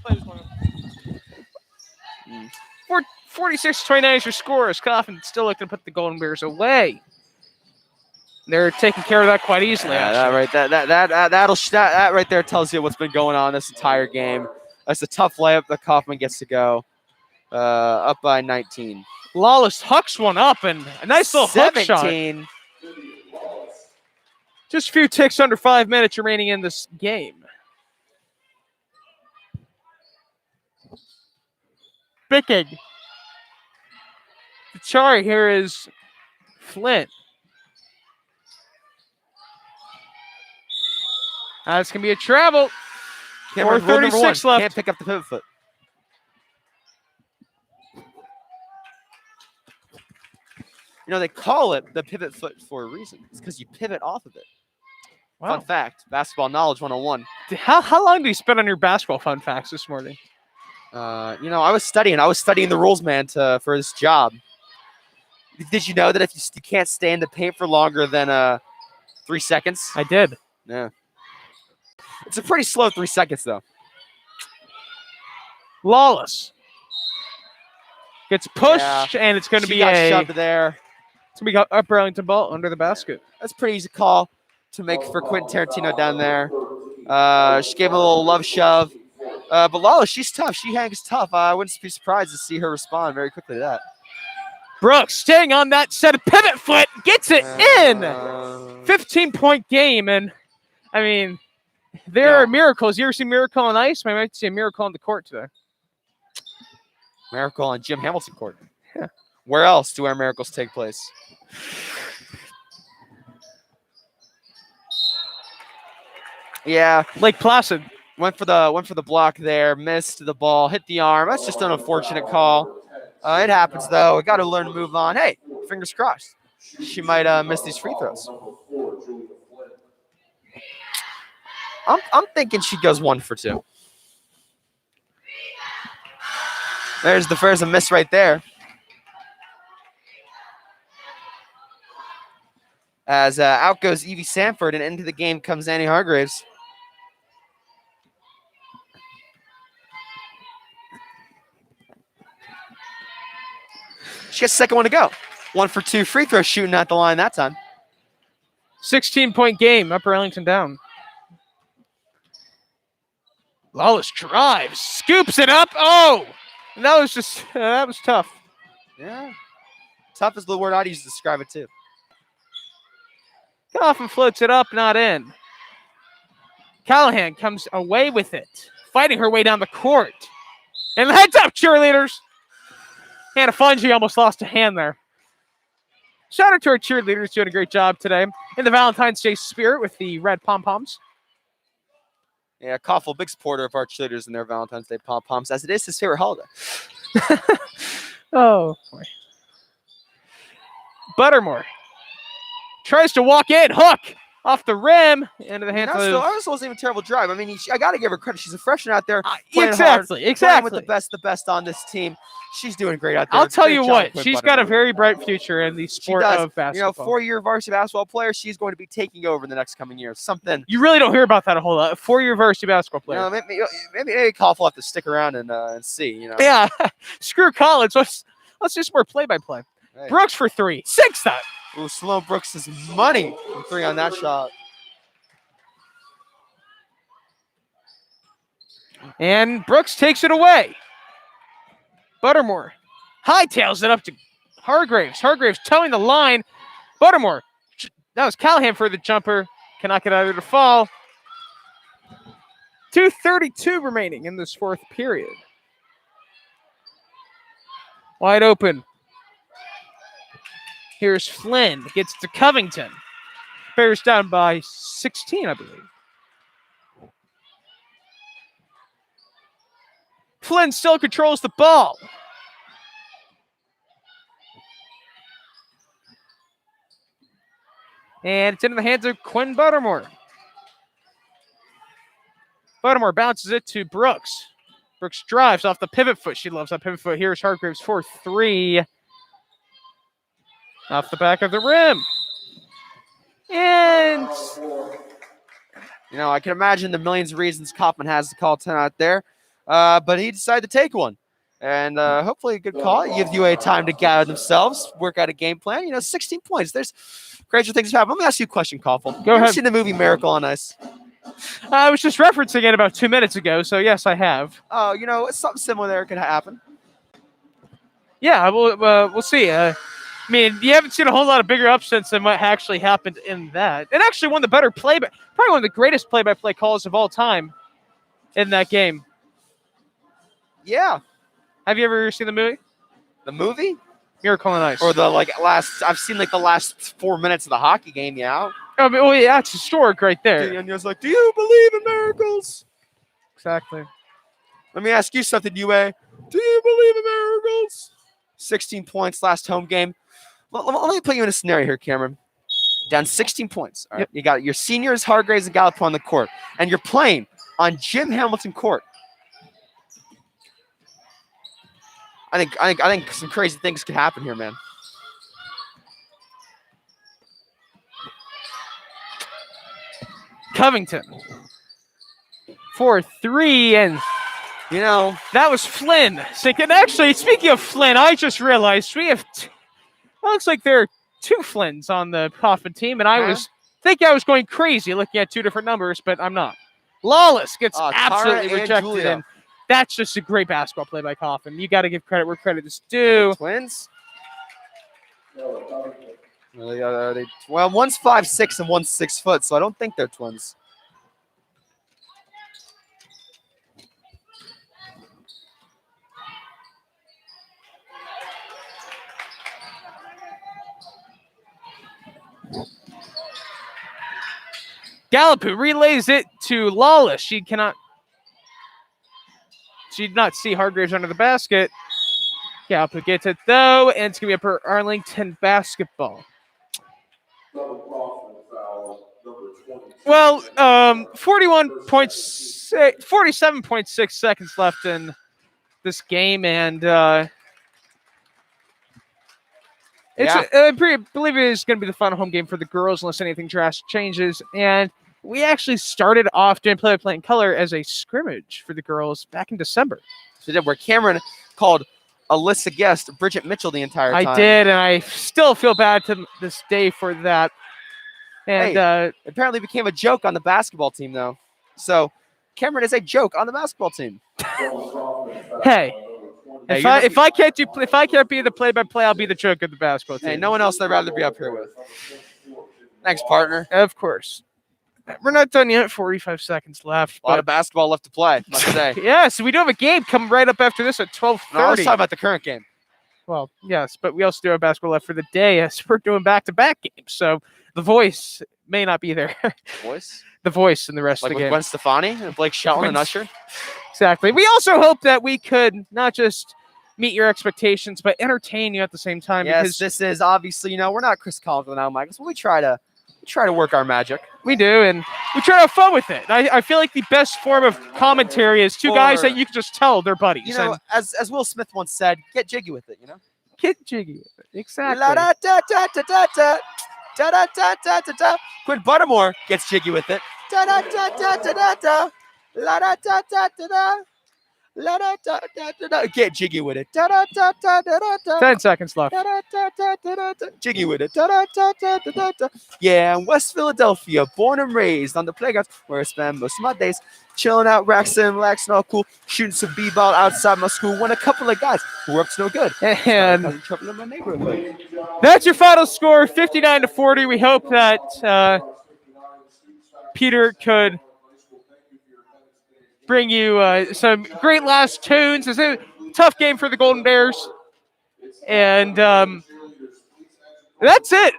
Play this one. 46-29 is your score as Coffman still looking to put the Golden Bears away. They're taking care of that quite easily. Yeah, actually. that right there tells you what's been going on this entire game. That's a tough layup that Kaufman gets to go. Up by 19. Lawless hucks one up and a nice little hook shot. 17. Just a few ticks under 5 minutes remaining in this game. Bicking. The chart here is Flint. That's going to be a travel. Cameron, rule number 4:36 one, left. Can't pick up the pivot foot. You know, they call it the pivot foot for a reason. It's because you pivot off of it. Wow. Fun fact, basketball knowledge 101. How long do you spend on your basketball fun facts this morning? You know, I was studying the rules, man, for this job. Did you know that if you can't stay in the paint for longer than 3 seconds? I did. Yeah. It's a pretty slow 3 seconds, though. Lawless gets pushed, and it's going to She be got shoved there. It's going to be up Arlington ball under the basket. That's a pretty easy call to make for Quentin Tarantino down there. She gave him a little love shove. But Lawless, she's tough. She hangs tough. I wouldn't be surprised to see her respond very quickly to that. Brooks staying on that set of pivot foot, gets it in. 15-point game, and I mean, there are miracles. You ever see Miracle on Ice? I might see a miracle on the court today. Miracle on Jim Hamilton court. Yeah. Where else do our miracles take place? Yeah, Lake Placid. went for the block there, missed the ball, hit the arm. That's just an unfortunate call. It happens though. We got to learn to move on. Hey, fingers crossed. She might miss these free throws. I'm thinking she goes 1 for 2. There's the first miss right there. As out goes Evie Sanford, and into the game comes Annie Hargraves. She gets the second one to go. 1 for 2 free throw shooting at the line that time. 16-point game. Upper Arlington down. Lawless drives, scoops it up. Oh, and that was tough. Yeah. Tough is the word I'd use to describe it too. Coffman floats it up, not in. Callahan comes away with it, fighting her way down the court. And heads up, cheerleaders. Hannah Fungi almost lost a hand there. Shout out to our cheerleaders doing a great job today in the Valentine's Day spirit with the red pom-poms. Yeah, Koffel, big supporter of our cheerleaders and their Valentine's Day pom-poms, as it is his favorite holiday. Oh, boy. Buttermore tries to walk in, hook off the rim into the hands of. Arsenal wasn't even a terrible drive. I mean, I got to give her credit. She's a freshman out there. Exactly. Playing with the best on this team. She's doing great out there. I'll tell you Great what, job, she's got a very bright future in the sport of basketball. 4-year varsity basketball player. She's going to be taking over in the next coming years. Something you really don't hear about that a whole lot. 4-year varsity basketball player. You know, maybe Koff will have to stick around and see. You know. Yeah. Screw college. Let's do some more play-by-play. Hey. Brooks for 3. 6 that. Ooh, Sloan Brooks is money from 3 on that shot. And Brooks takes it away. Buttermore hightails it up to Hargraves. Hargraves towing the line. Buttermore. That was Callahan for the jumper. Cannot get either to fall. 2:32 remaining in this fourth period. Wide open. Here's Flynn. Gets to Covington. Bears down by 16, I believe. Flynn still controls the ball. And it's into the hands of Quinn Buttermore. Buttermore bounces it to Brooks. Brooks drives off the pivot foot. She loves that pivot foot. Here's Hargraves for 3. Off the back of the rim. And you know, I can imagine the millions of reasons Kaufman has to call 10 out there. But he decided to take one. And hopefully a good call. It gives UA time to gather themselves, work out a game plan. 16 points. There's crazier things happen. Let me ask you a question, Koffel. Go You ever ahead. seen the movie Miracle on Ice? I was just referencing it about 2 minutes ago, so yes, I have. Oh, it's something similar there could happen. Yeah, we'll see. I mean, you haven't seen a whole lot of bigger upsets than what actually happened in that. And actually one of the better probably one of the greatest play-by-play calls of all time in that game. Yeah. Have you ever seen the movie? The movie? Miracle on Ice. Or the I've seen the last 4 minutes of the hockey game, yeah. I mean, oh yeah, it's historic right there. And it's like, do you believe in miracles? Exactly. Let me ask you something, UA. Do you believe in miracles? 16 points last home game. Let me put you in a scenario here, Cameron. Down 16 points. All right. Yep. You got your seniors, Hargraves, and Gallup on the court. And you're playing on Jim Hamilton court. I think some crazy things could happen here, man. Covington. 4-3, and that was Flynn. And actually, speaking of Flynn, I just realized we have. Looks like there are 2 Flynns on the Coffman team, and I was going crazy looking at 2 different numbers, but I'm not. Lawless gets absolutely Tara and rejected, Julia. and that's just a great basketball play by Coffman. You got to give credit where credit is due. Twins? Well, one's 5'6" and one's 6 foot, so I don't think they're twins. Gallup relays it to Lawless. She did not see Hargraves under the basket. Gallup gets it though, and it's gonna be up for Arlington basketball. Well, 47.6 seconds left in this game, and I believe it is going to be the final home game for the girls unless anything drastic changes. And we actually started off doing play-by-play in color as a scrimmage for the girls back in December. So where Cameron called Alyssa Guest Bridget Mitchell the entire time. I did, and I still feel bad to this day for that. And apparently became a joke on the basketball team, though. So Cameron is a joke on the basketball team. Hey, if I can't be the play-by-play, I'll be the joke of the basketball team. Hey, no one else I'd rather be up here with. Thanks, partner. Of course. We're not done yet. 45 seconds left. A lot of basketball left to play, must say. Yeah, so we do have a game coming right up after this at 12:30. No, let's talk about the current game. Well, yes, but we also do have basketball left for the day as we're doing back-to-back games. So the voice may not be there. Voice? The voice in the rest of the with game. Gwen Stefani and Blake Shelton and Usher? Exactly. We also hope that we could not just meet your expectations, but entertain you at the same time. Yes, because this is obviously, we're not Chris Collins and Al Michaels, but we try to work our magic. We do, and we try to have fun with it. I feel like the best form of commentary is two guys that you can just tell they're buddies. As Will Smith once said, get jiggy with it, Get jiggy with it. Exactly. La da da da da da da. Da da da da da da. Quinn Buttermore gets jiggy with it. Da da da da da da da. La da da da da da. La da da da da da. Get jiggy with it. Da da da da da da. 10 seconds left. Da da da da da da. Jiggy with it. Da da da da da da. Yeah, in West Philadelphia, born and raised on the playgrounds where I spend most of my days chilling out, relaxing, all cool, shooting some b-ball outside my school. When a couple of guys who were up to no good and trouble in my neighborhood. That's your final score, 59-40. We hope that Peter could bring you some great last tunes. It's a tough game for the Golden Bears. And that's it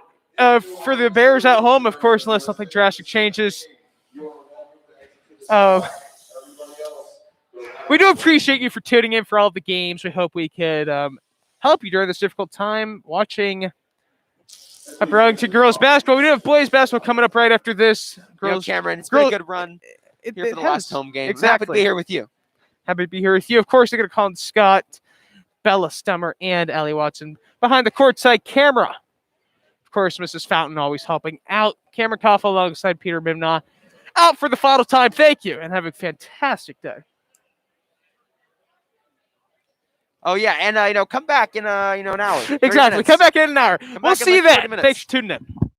for the Bears at home, of course, unless something drastic changes. We do appreciate you for tuning in for all of the games. We hope we could help you during this difficult time watching Arlington girls basketball. We do have boys basketball coming up right after this. Girls, Cameron, it's been a good run here for the last home game. Exactly. Happy to be here with you. Happy to be here with you. Of course, they're going to call Scott, Bella Stummer, and Allie Watson behind the courtside camera. Of course, Mrs. Fountain always helping out. Cameron Koffel alongside Peter Mimna out for the final time. Thank you, and have a fantastic day. Oh yeah, and come back in an hour. 30 Exactly. minutes. Come back in an hour. We'll back in see you like 30 then. minutes. Thanks for tuning in.